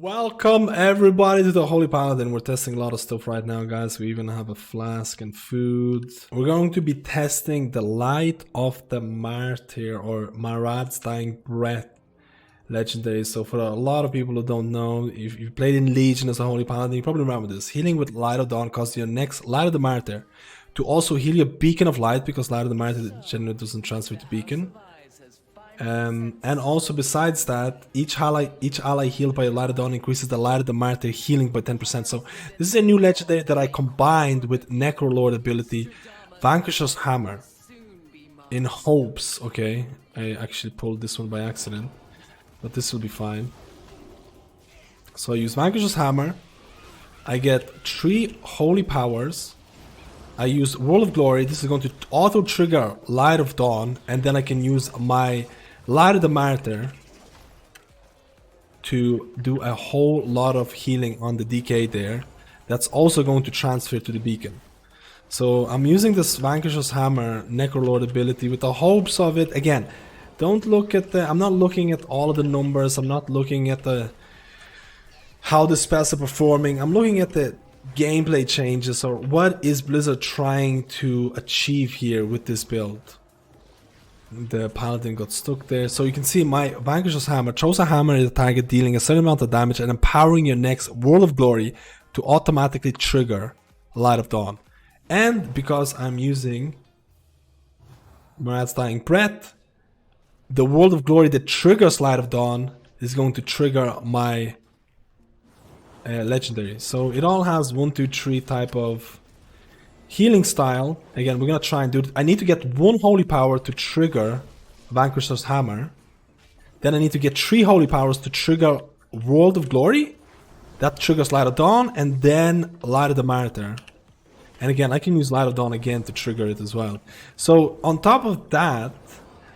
Welcome everybody to the Holy Paladin. We're testing a lot of stuff right now, guys. We even have a flask and food. We're going to be testing the Light of the Martyr or Marad's Dying Breath legendary. So for a lot of people who don't know, if you played in Legion as a Holy Paladin, you probably remember this. Healing with Light of Dawn causes your next Light of the Martyr to also heal your Beacon of Light, because Light of the Martyr generally doesn't transfer to Beacon. And also besides that, each ally healed by a Light of Dawn increases the Light of the Martyr healing by 10%. So this is a new legendary that I combined with Necrolord ability, Vanquisher's Hammer, in hopes. Okay, I actually pulled this one by accident, but this will be fine. So I use Vanquisher's Hammer, I get 3 holy powers, I use World of Glory. This is going to auto trigger Light of Dawn, and then I can use my Light of the Martyr to do a whole lot of healing on the DK there. That's also going to transfer to the Beacon. So I'm using this Vanquisher's Hammer Necrolord ability with the hopes of it. Again, don't look at the... I'm not looking at all of the numbers. I'm not looking at the how the spells are performing. I'm looking at the gameplay changes, or what is Blizzard trying to achieve here with this build. The Paladin got stuck there. So you can see my Vanquisher's Hammer throws a hammer at the target, dealing a certain amount of damage and empowering your next World of Glory to automatically trigger Light of Dawn. And because I'm using Marad's Dying Breath, the World of Glory that triggers Light of Dawn is going to trigger my legendary. So it all has 1, 2, 3 type of healing style. Again, we're gonna try and do it. I need to get 1 holy power to trigger Vanquisher's Hammer. Then I need to get 3 holy powers to trigger World of Glory. That triggers Light of Dawn, and then Light of the Martyr. And again, I can use Light of Dawn again to trigger it as well. So on top of that,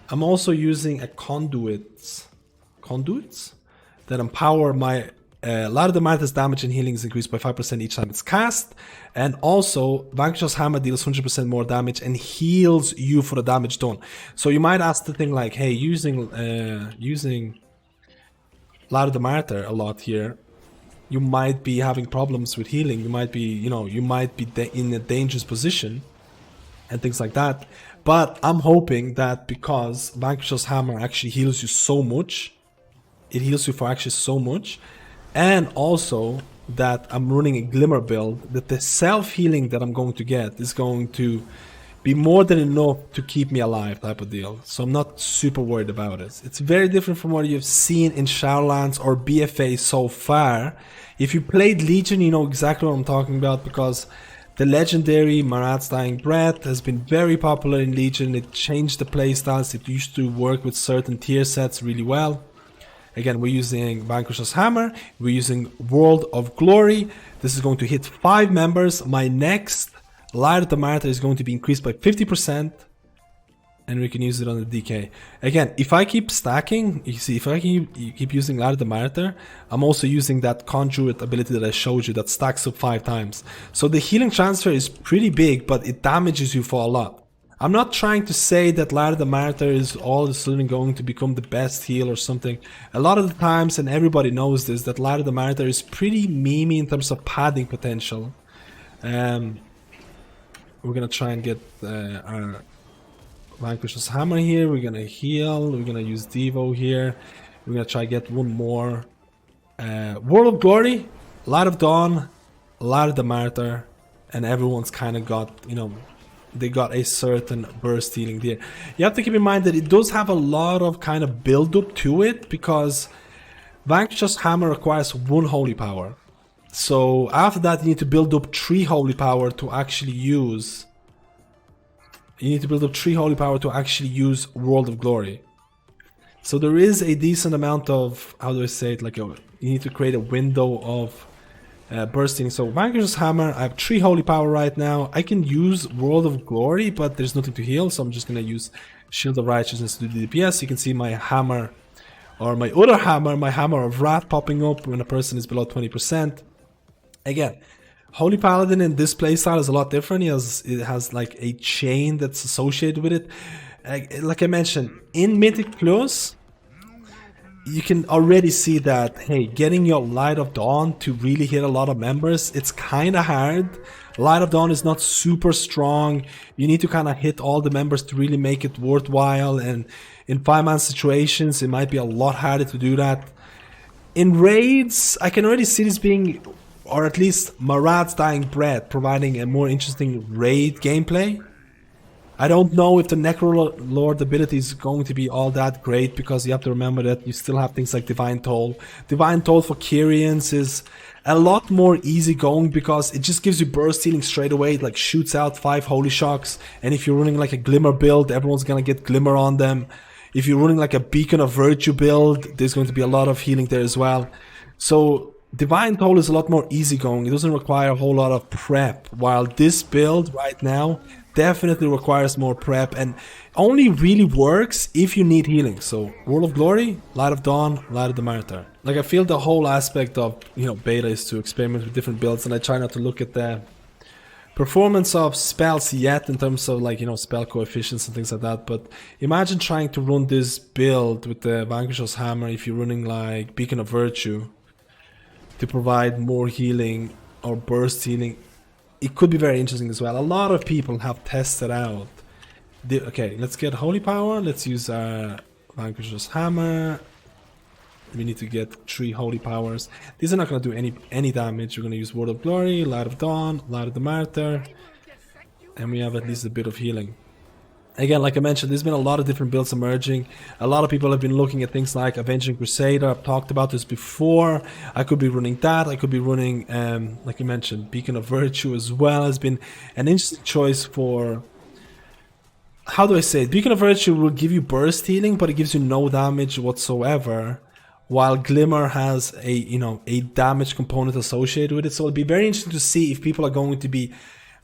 I'm also using a conduits that empower my Light of the Martyr's damage and healing is increased by 5% each time it's cast, and also Vanquisher's Hammer deals 100% more damage and heals you for the damage done. So you might ask the thing like, hey, using Light of the Martyr a lot here, you might be having problems with healing. You might be, you might be in a dangerous position and things like that. But I'm hoping that because Vanquisher's Hammer actually heals you so much, it heals you for actually so much. And also that I'm running a Glimmer build, that the self-healing that I'm going to get is going to be more than enough to keep me alive type of deal. So I'm not super worried about it. It's very different from what you've seen in Shadowlands or BFA so far. If you played Legion, you know exactly what I'm talking about, because the legendary Marad's Dying Breath has been very popular in Legion. It changed the playstyles. It used to work with certain tier sets really well. Again, we're using Vanquisher's Hammer, we're using World of Glory. This is going to hit 5 members. My next Light of the Martyr is going to be increased by 50%, and we can use it on the DK. Again, if I keep stacking, you see, if I keep using Light of the Martyr, I'm also using that Conduit ability that I showed you that stacks up 5 times. So the healing transfer is pretty big, but it damages you for a lot. I'm not trying to say that Light of the Martyr is all of a sudden going to become the best heal or something. A lot of the times, and everybody knows this, that Light of the Martyr is pretty memey in terms of padding potential. We're gonna try and get our Vanquisher's Hammer here. We're gonna heal. We're gonna use Devo here. We're gonna try and get 1 more. World of Glory, Light of Dawn, Light of the Martyr, and everyone's kind of got, they got a certain burst healing there. You have to keep in mind that it does have a lot of kind of build up to it, because Vanquisher's Hammer requires 1 holy power. So after that you need to build up 3 holy power to actually use. You need to build up 3 holy power to actually use World of Glory. So there is a decent amount of, how do I say it, like you need to create a window of bursting. So Vanquisher's Hammer, I have 3 holy power right now. I can use World of Glory, but there's nothing to heal, so I'm just gonna use Shield of Righteousness to do DPS. You can see my hammer, or my other hammer, my Hammer of Wrath popping up when a person is below 20%. Again, Holy Paladin in this playstyle is a lot different. It has like a chain that's associated with it. Like I mentioned, in Mythic Plus, you can already see that, hey, getting your Light of Dawn to really hit a lot of members, it's kind of hard. Light of Dawn is not super strong. You need to kind of hit all the members to really make it worthwhile, and in 5-man situations, it might be a lot harder to do that. In raids, I can already see this being, or at least Marat's Dying Breath, providing a more interesting raid gameplay. I don't know if the Necrolord ability is going to be all that great, because you have to remember that you still have things like Divine Toll. Divine Toll for Kyrians is a lot more easygoing because it just gives you burst healing straight away. It like shoots out 5 Holy Shocks, and if you're running like a Glimmer build, everyone's gonna get Glimmer on them. If you're running like a Beacon of Virtue build, there's going to be a lot of healing there as well. So Divine Toll is a lot more easygoing. It doesn't require a whole lot of prep, while this build right now definitely requires more prep and only really works if you need healing. So World of Glory, Light of Dawn, Light of the Martyr. Like, I feel the whole aspect of, you know, beta is to experiment with different builds, and I try not to look at the performance of spells yet in terms of, like, you know, spell coefficients and things like that. But imagine trying to run this build with the Vanquisher's Hammer if you're running like Beacon of Virtue to provide more healing or burst healing. It could be very interesting as well. A lot of people have tested out. Okay, let's get Holy Power. Let's use our Vanquisher's Hammer. We need to get 3 Holy Powers. These are not going to do any damage. We're going to use Word of Glory, Light of Dawn, Light of the Martyr. And we have at least a bit of healing. Again, like I mentioned, there's been a lot of different builds emerging. A lot of people have been looking at things like Avenging Crusader. I've talked about this before. I could be running that. I could be running, like you mentioned, Beacon of Virtue as well. Has been an interesting choice for... How do I say it? Beacon of Virtue will give you burst healing, but it gives you no damage whatsoever. While Glimmer has a, you know, a damage component associated with it. So it'll be very interesting to see if people are going to be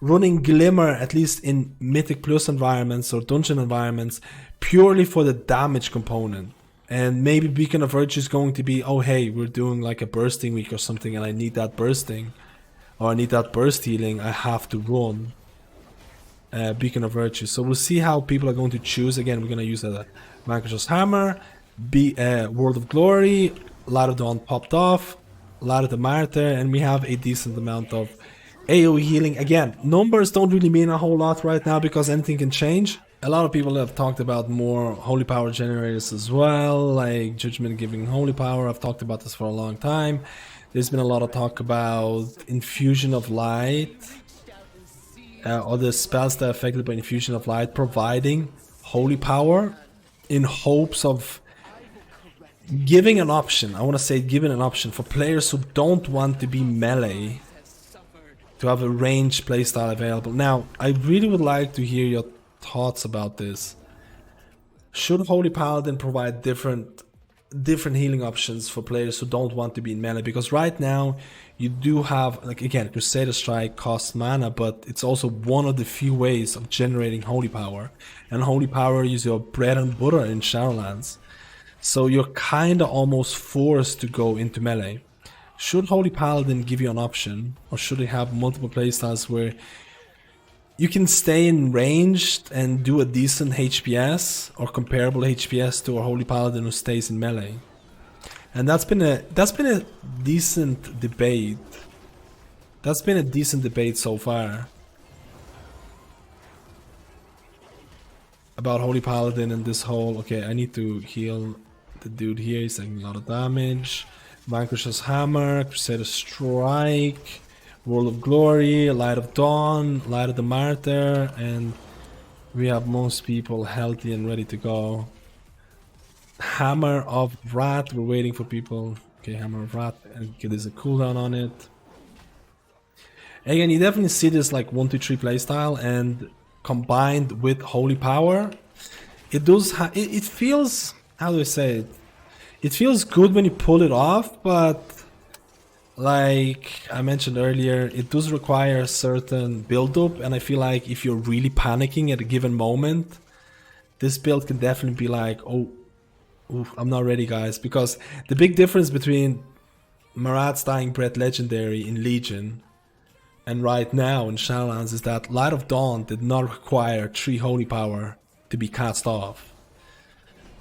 running Glimmer, at least in Mythic Plus environments or dungeon environments, purely for the damage component. And maybe Beacon of Virtue is going to be, oh hey, we're doing like a bursting week or something and I need that bursting, or I need that burst healing, I have to run Beacon of Virtue. So we'll see how people are going to choose. Again, we're going to use a Vanquisher's Hammer, World of Glory, Light of Dawn popped off, Light of the Martyr, and we have a decent amount of AoE healing. Again, numbers don't really mean a whole lot right now because anything can change. A lot of people have talked about more Holy Power generators as well, like Judgment giving Holy Power. I've talked about this for a long time. There's been a lot of talk about Infusion of Light, or the spells that are affected by Infusion of Light providing Holy Power in hopes of giving an option. I want to say giving an option for players who don't want to be melee, to have a ranged playstyle available. Now, I really would like to hear your thoughts about this. Should Holy Paladin provide different healing options for players who don't want to be in melee? Because right now, you do have, like, again, Crusader Strike costs mana, but it's also one of the few ways of generating Holy Power. And Holy Power is your bread and butter in Shadowlands. So you're kinda almost forced to go into melee. Should Holy Paladin give you an option, or should they have multiple playstyles where you can stay in ranged and do a decent HPS or comparable HPS to a Holy Paladin who stays in melee? And that's been a decent debate. That's been a decent debate so far about Holy Paladin and this whole, okay, I need to heal the dude here, he's taking a lot of damage. Vanquisher's Hammer, Crusader Strike, World of Glory, Light of Dawn, Light of the Martyr, and we have most people healthy and ready to go. Hammer of Wrath, we're waiting for people. Okay, Hammer of Wrath, and there's a cooldown on it. Again, you definitely see this like 1-2-3 playstyle, and combined with Holy Power, it does. It feels, how do I say it? It feels good when you pull it off, but like I mentioned earlier, it does require a certain build-up, and I feel like if you're really panicking at a given moment, this build can definitely be like, oh, oof, I'm not ready, guys. Because the big difference between Marat's Dying Breath Legendary in Legion and right now in Shadowlands is that Light of Dawn did not require 3 Holy Power to be cast off.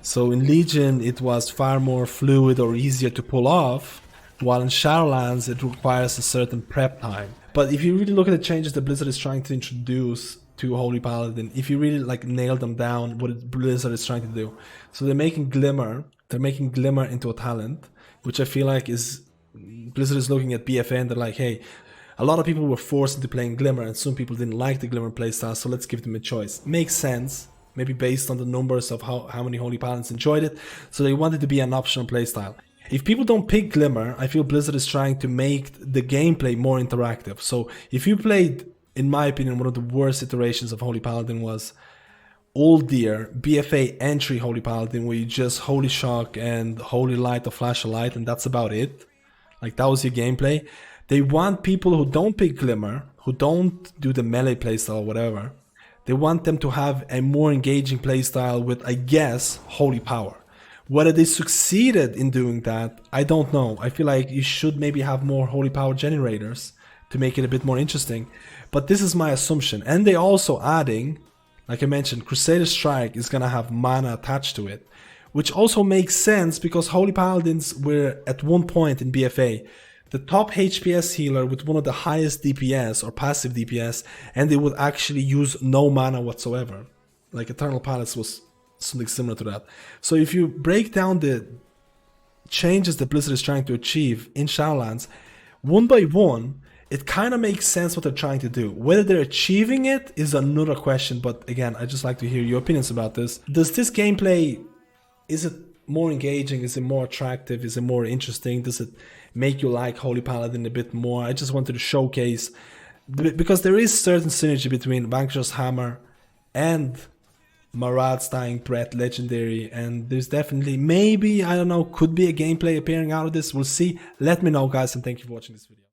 So in Legion, it was far more fluid or easier to pull off, while in Shadowlands, it requires a certain prep time. But if you really look at the changes that Blizzard is trying to introduce to Holy Paladin, if you really like nail them down, what Blizzard is trying to do. So they're making Glimmer into a talent, which I feel like is, Blizzard is looking at BFA and they're like, hey, a lot of people were forced into playing Glimmer and some people didn't like the Glimmer playstyle, so let's give them a choice. Makes sense, maybe based on the numbers of how many Holy Paladins enjoyed it, so they wanted to be an optional playstyle. If people don't pick Glimmer, I feel Blizzard is trying to make the gameplay more interactive. So if you played, in my opinion, one of the worst iterations of Holy Paladin was Old Deer, BFA entry Holy Paladin, where you just Holy Shock and Holy Light or Flash of Light, and that's about it. Like, that was your gameplay. They want people who don't pick Glimmer, who don't do the melee playstyle or whatever, they want them to have a more engaging playstyle with, I guess, Holy Power. Whether they succeeded in doing that, I don't know. I feel like you should maybe have more Holy Power generators to make it a bit more interesting. But this is my assumption. And they also adding, like I mentioned, Crusader Strike is gonna have mana attached to it, which also makes sense because Holy Paladins were at one point in BFA the top HPS healer with one of the highest DPS or passive DPS, and they would actually use no mana whatsoever. Like Eternal Palace was something similar to that. So if you break down the changes that Blizzard is trying to achieve in Shadowlands, one by one, it kind of makes sense what they're trying to do. Whether they're achieving it is another question, but again, I just like to hear your opinions about this. Does this gameplay, is it more engaging? Is it more attractive? Is it more interesting? Does it make you like Holy Paladin a bit more? I just wanted to showcase, because there is certain synergy between Vanquisher's Hammer and Marad's Dying Breath Legendary, and there's definitely, maybe, I don't know, could be a gameplay appearing out of this. We'll see. Let me know, guys, and thank you for watching this video.